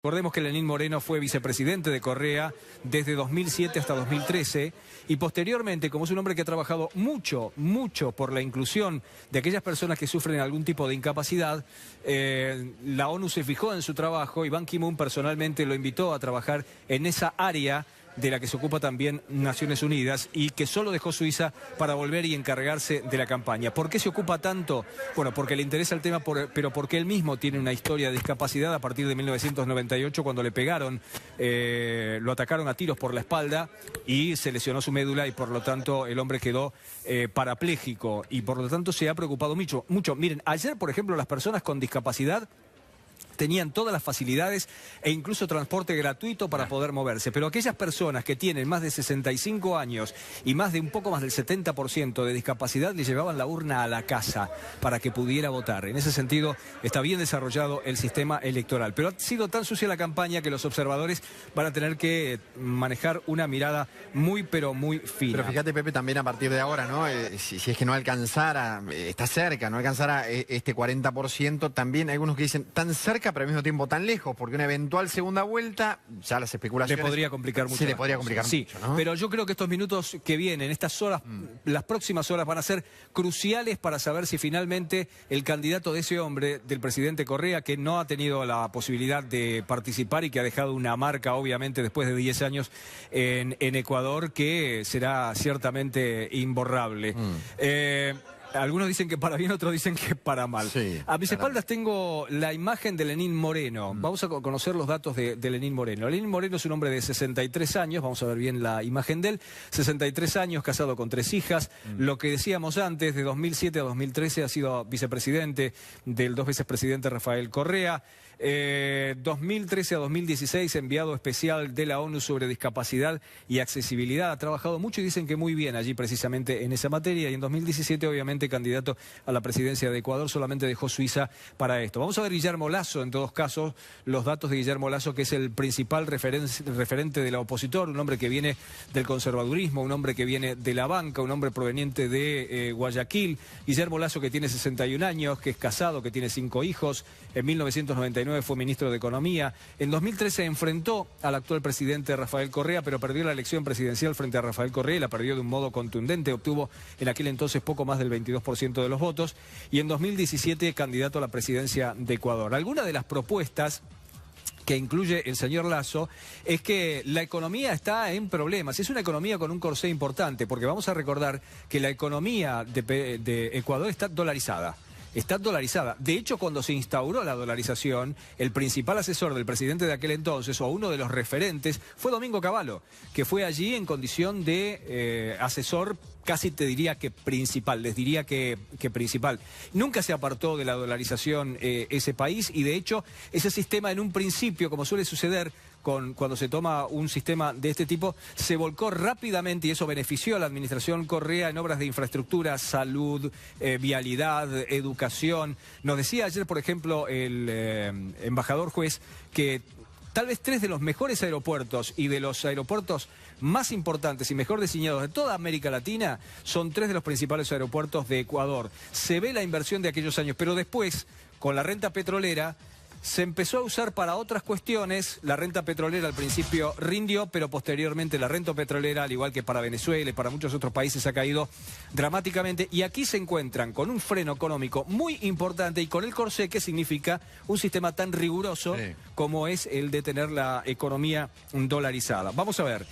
Recordemos que Lenín Moreno fue vicepresidente de Correa desde 2007 hasta 2013 y posteriormente, como es un hombre que ha trabajado mucho por la inclusión de aquellas personas que sufren algún tipo de incapacidad, la ONU se fijó en su trabajo y Ban Ki-moon personalmente lo invitó a trabajar en esa área de la que se ocupa también Naciones Unidas y que solo dejó Suiza para volver y encargarse de la campaña. ¿Por qué se ocupa tanto? Bueno, porque le interesa el tema, pero porque él mismo tiene una historia de discapacidad a partir de 1998 cuando le pegaron, lo atacaron a tiros por la espalda y se lesionó su médula y por lo tanto el hombre quedó parapléjico y por lo tanto se ha preocupado mucho. Miren, ayer por ejemplo las personas con discapacidad tenían todas las facilidades e incluso transporte gratuito para poder moverse. Pero aquellas personas que tienen más de 65 años y un poco más del 70% de discapacidad, le llevaban la urna a la casa para que pudiera votar. En ese sentido, está bien desarrollado el sistema electoral. Pero ha sido tan sucia la campaña que los observadores van a tener que manejar una mirada muy, pero muy fina. Pero fíjate, Pepe, también a partir de ahora, ¿no? Si es que no alcanzara, está cerca, no alcanzara este 40%, también hay algunos que dicen tan cerca, pero al mismo tiempo tan lejos, porque una eventual segunda vuelta, ya las especulaciones... Le podría complicar mucho. Sí, le podría complicar mucho, ¿no? Pero yo creo que estos minutos que vienen, estas horas, las próximas horas van a ser cruciales para saber si finalmente el candidato de ese hombre, del presidente Correa, que no ha tenido la posibilidad de participar y que ha dejado una marca, obviamente, después de 10 años en Ecuador, que será ciertamente imborrable. Algunos dicen que para bien, otros dicen que para mal. Sí, a mis espaldas tengo la imagen de Lenín Moreno. Vamos a conocer los datos de Lenín Moreno. Lenín Moreno es un hombre de 63 años, vamos a ver bien la imagen de él. 63 años, casado con 3 hijas. Lo que decíamos antes, de 2007 a 2013 ha sido vicepresidente del 2 veces presidente Rafael Correa. 2013 a 2016 enviado especial de la ONU sobre discapacidad y accesibilidad. Ha trabajado mucho y dicen que muy bien allí precisamente en esa materia. Y en 2017 obviamente candidato a la presidencia de Ecuador, solamente dejó Suiza para esto. Vamos a ver Guillermo Lasso, en todos casos, los datos de Guillermo Lasso, que es el principal referente de la opositor, un hombre que viene del conservadurismo, un hombre que viene de la banca, un hombre proveniente de Guayaquil. Guillermo Lasso, que tiene 61 años, que es casado, que tiene 5 hijos. En 1999 fue ministro de Economía. En 2013 enfrentó al actual presidente Rafael Correa, pero perdió la elección presidencial frente a Rafael Correa y la perdió de un modo contundente. Obtuvo en aquel entonces poco más del 22% de los votos. Y en 2017 candidato a la presidencia de Ecuador. Algunas de las propuestas que incluye el señor Lasso, es que la economía está en problemas. Es una economía con un corsé importante, porque vamos a recordar que la economía de Ecuador está dolarizada. Está dolarizada. De hecho, cuando se instauró la dolarización, el principal asesor del presidente de aquel entonces, o uno de los referentes, fue Domingo Cavallo, que fue allí en condición de asesor, casi te diría que principal, les diría que principal. Nunca se apartó de la dolarización ese país y de hecho ese sistema en un principio, como suele suceder cuando se toma un sistema de este tipo, se volcó rápidamente y eso benefició a la administración Correa en obras de infraestructura, salud, vialidad, educación. Nos decía ayer, por ejemplo, el embajador juez que tal vez 3 de los mejores aeropuertos y de los aeropuertos más importantes y mejor diseñados de toda América Latina son 3 de los principales aeropuertos de Ecuador. Se ve la inversión de aquellos años, pero después, con la renta petrolera, se empezó a usar para otras cuestiones. La renta petrolera al principio rindió, pero posteriormente la renta petrolera, al igual que para Venezuela y para muchos otros países, ha caído dramáticamente. Y aquí se encuentran con un freno económico muy importante y con el corsé, que significa un sistema tan riguroso como es el de tener la economía dolarizada. Vamos a ver.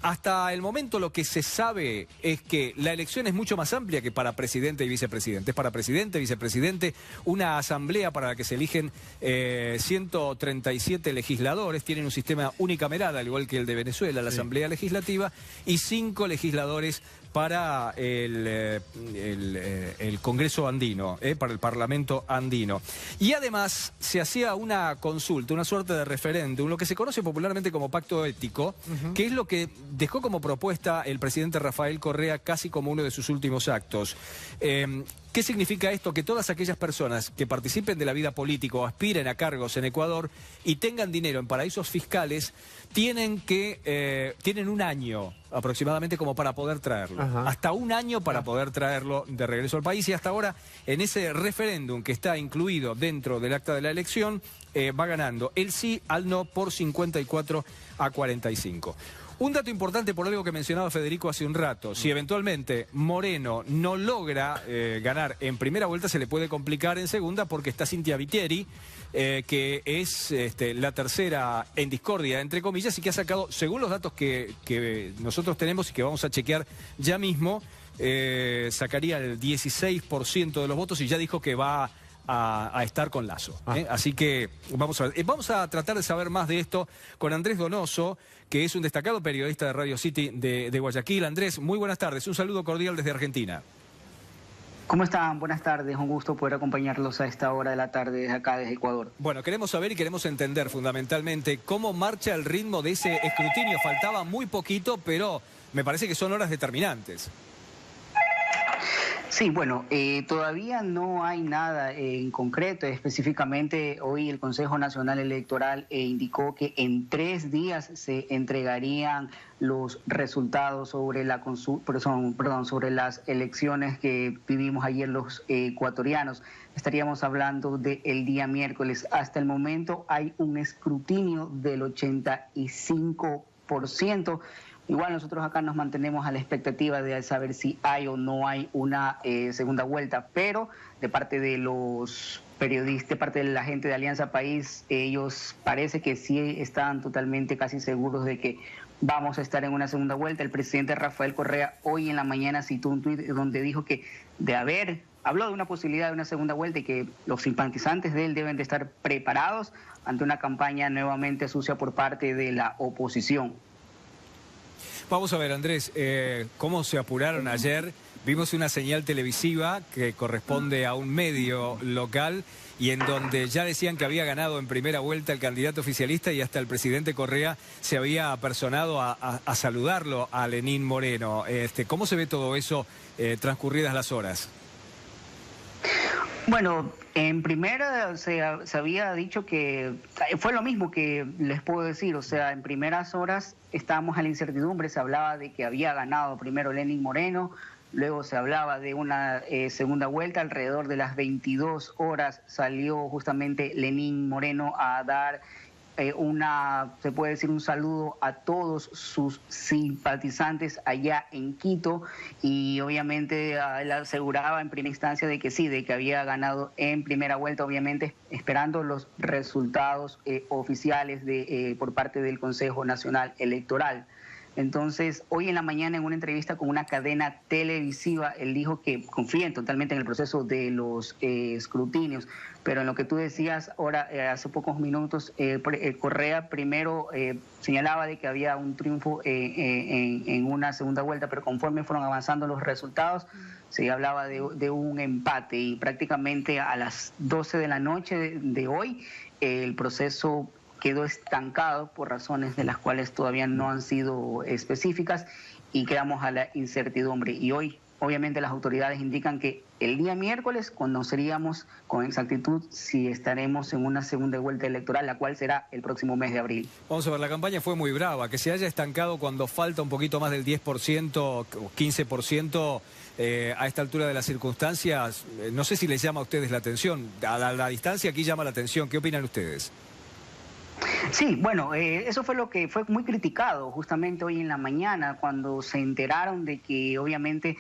Hasta el momento lo que se sabe es que la elección es mucho más amplia que para presidente y vicepresidente. Es para presidente, vicepresidente, una asamblea para la que se eligen 137 legisladores. Tienen un sistema unicameral, al igual que el de Venezuela, la Asamblea Legislativa, y 5 legisladores para el Congreso andino, para el Parlamento andino. Y además se hacía una consulta, una suerte de referéndum, lo que se conoce popularmente como pacto ético, que es lo que dejó como propuesta el presidente Rafael Correa casi como uno de sus últimos actos. ¿Qué significa esto? Que todas aquellas personas que participen de la vida política o aspiren a cargos en Ecuador y tengan dinero en paraísos fiscales, tienen un año aproximadamente como para poder traerlo. Ajá. Hasta un año para poder traerlo de regreso al país, y hasta ahora en ese referéndum que está incluido dentro del acta de la elección va ganando el sí al no por 54 a 45. Un dato importante por algo que mencionaba Federico hace un rato: si eventualmente Moreno no logra ganar en primera vuelta, se le puede complicar en segunda, porque está Cintia Viteri, que es la tercera en discordia, entre comillas, y que ha sacado, según los datos que nosotros tenemos y que vamos a chequear ya mismo, sacaría el 16% de los votos, y ya dijo que va a estar con Lasso. Así que vamos a ver. Vamos a tratar de saber más de esto con Andrés Donoso, que es un destacado periodista de Radio City de Guayaquil. Andrés, muy buenas tardes. Un saludo cordial desde Argentina. ¿Cómo están? Buenas tardes. Un gusto poder acompañarlos a esta hora de la tarde desde acá, desde Ecuador. Bueno, queremos saber y queremos entender fundamentalmente cómo marcha el ritmo de ese escrutinio. Faltaba muy poquito, pero me parece que son horas determinantes. Sí, bueno, todavía no hay nada en concreto. Específicamente, hoy el Consejo Nacional Electoral indicó que en 3 días se entregarían los resultados sobre sobre las elecciones que vivimos ayer los ecuatorianos. Estaríamos hablando del día miércoles. Hasta el momento hay un escrutinio del 85%. Igual nosotros acá nos mantenemos a la expectativa de saber si hay o no hay una segunda vuelta, pero de parte de los periodistas, de parte de la gente de Alianza País, ellos parece que sí están totalmente casi seguros de que vamos a estar en una segunda vuelta. El presidente Rafael Correa hoy en la mañana citó un tuit donde dijo que habló de una posibilidad de una segunda vuelta y que los simpatizantes de él deben de estar preparados ante una campaña nuevamente sucia por parte de la oposición. Vamos a ver, Andrés, cómo se apuraron ayer. Vimos una señal televisiva que corresponde a un medio local y en donde ya decían que había ganado en primera vuelta el candidato oficialista, y hasta el presidente Correa se había apersonado a saludarlo a Lenín Moreno. ¿Cómo se ve todo eso transcurridas las horas? Bueno, en primera se había dicho que fue lo mismo que les puedo decir, o sea, en primeras horas estábamos a la incertidumbre. Se hablaba de que había ganado primero Lenín Moreno, luego se hablaba de una segunda vuelta. Alrededor de las 22 horas salió justamente Lenín Moreno a dar se puede decir, un saludo a todos sus simpatizantes allá en Quito, y obviamente él aseguraba en primera instancia de que sí, de que había ganado en primera vuelta, obviamente esperando los resultados oficiales por parte del Consejo Nacional Electoral. Entonces, hoy en la mañana, en una entrevista con una cadena televisiva, él dijo que confían totalmente en el proceso de los escrutinios, pero en lo que tú decías ahora, hace pocos minutos, Correa primero señalaba de que había un triunfo en una segunda vuelta, pero conforme fueron avanzando los resultados, se hablaba de un empate, y prácticamente a las 12 de la noche de hoy, el proceso quedó estancado por razones de las cuales todavía no han sido específicas, y quedamos a la incertidumbre. Y hoy, obviamente, las autoridades indican que el día miércoles conoceríamos con exactitud si estaremos en una segunda vuelta electoral, la cual será el próximo mes de abril. Vamos a ver, la campaña fue muy brava. Que se haya estancado cuando falta un poquito más del 10% o 15% a esta altura de las circunstancias, no sé si les llama a ustedes la atención. A la distancia aquí llama la atención. ¿Qué opinan ustedes? Sí, bueno, eso fue lo que fue muy criticado justamente hoy en la mañana, cuando se enteraron de que obviamente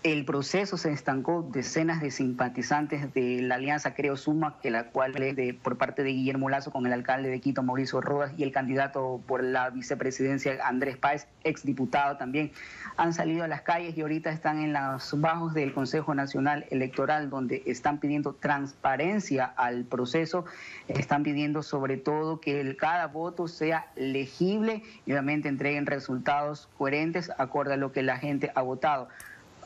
el proceso se estancó. Decenas de simpatizantes de la alianza Creo Suma, que la cual es por parte de Guillermo Lasso, con el alcalde de Quito, Mauricio Rodas, y el candidato por la vicepresidencia, Andrés Páez, exdiputado también, han salido a las calles y ahorita están en los bajos del Consejo Nacional Electoral, donde están pidiendo transparencia al proceso. Están pidiendo sobre todo que cada voto sea legible y obviamente entreguen resultados coherentes acorde a lo que la gente ha votado.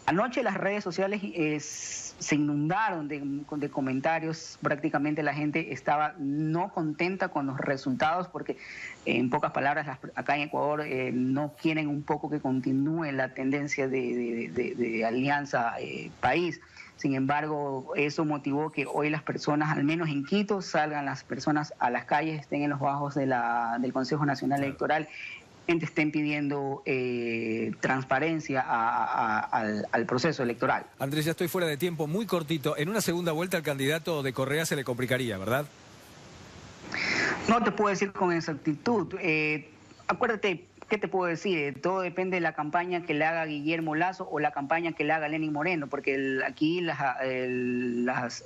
Anoche las redes sociales se inundaron de comentarios. Prácticamente la gente estaba no contenta con los resultados porque, en pocas palabras, acá en Ecuador no quieren un poco que continúe la tendencia de Alianza País. Sin embargo, eso motivó que hoy las personas, al menos en Quito, salgan las personas a las calles, estén en los bajos del Consejo Nacional Electoral, estén pidiendo transparencia al proceso electoral. Andrés, ya estoy fuera de tiempo, muy cortito. En una segunda vuelta al candidato de Correa se le complicaría, ¿verdad? No te puedo decir con exactitud. Acuérdate, ¿qué te puedo decir? Todo depende de la campaña que le haga Guillermo Lasso o la campaña que le haga Lenín Moreno, porque aquí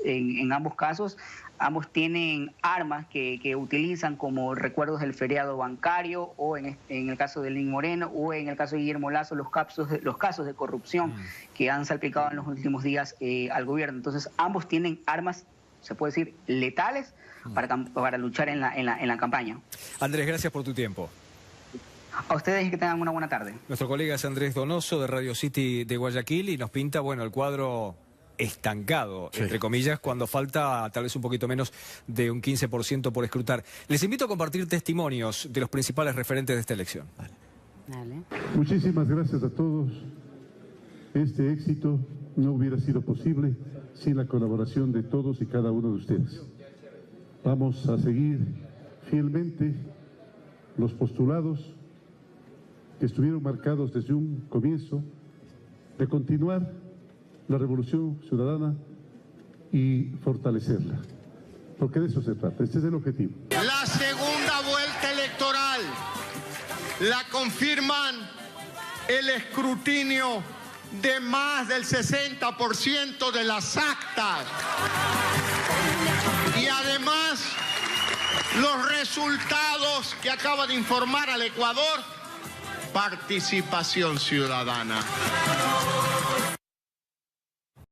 en ambos casos, ambos tienen armas que utilizan como recuerdos del feriado bancario, o en el caso de Lenín Moreno, o en el caso de Guillermo Lasso, los casos de corrupción que han salpicado en los últimos días al gobierno. Entonces, ambos tienen armas, se puede decir, letales para luchar en la campaña. Andrés, gracias por tu tiempo. A ustedes y que tengan una buena tarde. Nuestro colega es Andrés Donoso de Radio City de Guayaquil y nos pinta, bueno, el cuadro estancado, entre comillas, cuando falta tal vez un poquito menos de un 15% por escrutar. Les invito a compartir testimonios de los principales referentes de esta elección. Dale. Muchísimas gracias a todos. Este éxito no hubiera sido posible sin la colaboración de todos y cada uno de ustedes. Vamos a seguir fielmente los postulados que estuvieron marcados desde un comienzo de continuar la revolución ciudadana y fortalecerla, porque de eso se trata, este es el objetivo. La segunda vuelta electoral la confirman el escrutinio de más del 60% de las actas y además los resultados que acaba de informar al Ecuador, participación ciudadana.